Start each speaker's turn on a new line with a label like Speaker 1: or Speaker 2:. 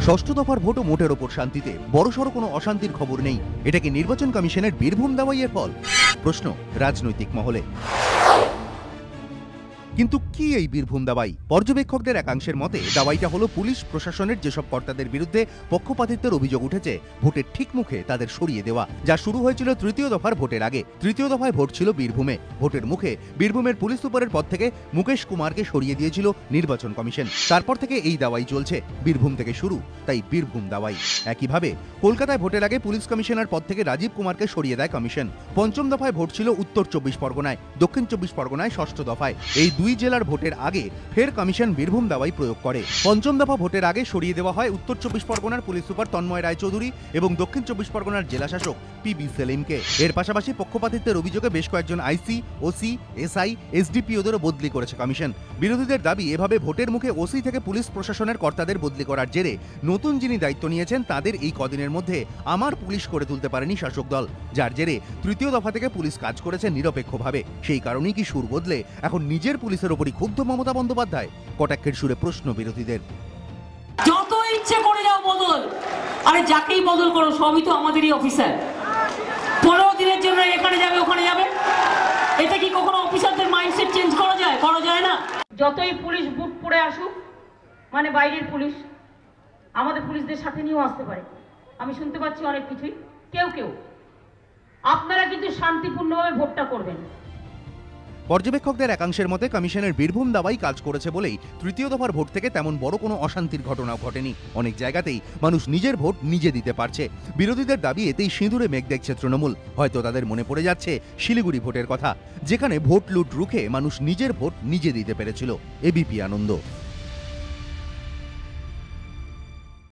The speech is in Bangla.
Speaker 1: ষষ্ঠ দফার ভোটও মোটের ওপর শান্তিতে, বড়সড় কোনো অশান্তির খবর নেই। এটা কি নির্বাচন কমিশনের বীরভূম দাওয়াইয়ের ফল? প্রশ্ন রাজনৈতিক মহলে। কিন্তু কি এই বীরভূম দাওয়াই? পর্যবেক্ষকদের একাংশের মতে দাওয়াইটা হলো পুলিশ প্রশাসনের যেসব কর্তাদের বিরুদ্ধে পক্ষপাতিত্বের অভিযোগ উঠেছে, ভোটের ঠিক মুখে তাদের সরিয়ে দেওয়া, যা শুরু হয়েছিল তৃতীয় দফার ভোটের আগে। তৃতীয় দফায় ভোট ছিল বীরভূমে। ভোটের মুখে বীরভূমের পুলিশ সুপারের পদ থেকে মুকেশ কুমারকে সরিয়ে দিয়েছিল নির্বাচন কমিশন। তারপর থেকে এই দাওয়াই চলছে, বীরভূম থেকে শুরু, তাই বীরভূম দাওয়াই। একইভাবে কলকাতায় ভোটের আগে পুলিশ কমিশনার পদ থেকে রাজীব কুমারকে সরিয়ে দেয় কমিশন। পঞ্চম দফায় ভোট ছিল উত্তর 24 পরগনায়, দক্ষিণ 24 পরগনায় ষষ্ঠ দফায়। এই দুই জেলার ভোটের আগে ফের কমিশন বীরভূম দাওয়াই প্রয়োগ করে। পঞ্চম দফা ভোটের আগে সরিয়ে দেওয়া হয় উত্তর 24 পরগনার পুলিশ সুপার তন্ময় রায়চৌধুরী এবং দক্ষিণ 24 পরগনার জেলা শাসক পিবি সেলিমকে। এর পাশাপাশি পক্ষপাতিত্বের অভিযোগে বেশ কয়েকজন আইসি, ওসি, এসআই, এসডিপিওদেরও বদলি করেছে কমিশন। বিরোধীদের দাবি, এভাবে ভোটের মুখে ওসি থেকে পুলিশ প্রশাসনের কর্তাদের বদলি করার জেরে নতুন যিনি দায়িত্ব নিয়েছেন তাদের এই কদিনের মধ্যে আমার পুলিশ করে তুলতে পারেনি শাসক দল, যার জেরে তৃতীয় দফা থেকে পুলিশ কাজ করেছে নিরপেক্ষভাবে। সেই কারণেই কি সুর বদলে এখন নিজের পুলিশের ওপরই ক্ষুব্ধ মমতা বন্দ্যোপাধ্যায়? কটাক্ষের সুরে প্রশ্ন বিরোধীদের।
Speaker 2: যত ইচ্ছে করে যাও বদল, আরে যাকেই বদল করো সবই তো আমাদেরই অফিসার। 15 দিনের জন্য এখানে যাবে ওখানে যাবে, এটা কি কখনো অফিসারদের মাইন্ডসেট চেঞ্জ করা যায়? করা যায় না। যতই পুলিশ বুট পরে আসুক, মানে বাইরের পুলিশ আমাদের পুলিশদের সাথে নিয়েও আসতে পারে। আমি শুনতে পাচ্ছি অনেক কিছুই। কেউ আপনারা কিন্তু শান্তিপূর্ণভাবে ভোটটা করবেন।
Speaker 1: পর্যবেক্ষকদের একাংশের মতে কমিশনের বীরভূম দাওয়াই কাজ করেছে বলেই তৃতীয় দফার ভোট থেকে তেমন বড় কোনো অশান্তির ঘটনাও ঘটেনি। অনেক জায়গাতেই মানুষ নিজের ভোট নিজে দিতে পারছে। বিরোধীদের দাবি, এতেই সিঁদুরে মেঘ দেখছে তৃণমূল। হয়তো তাদের মনে পড়ে যাচ্ছে শিলিগুড়ি ভোটের কথা, যেখানে ভোট লুট রুখে মানুষ নিজের ভোট নিজে দিতে পেরেছিল। এবিপি আনন্দ।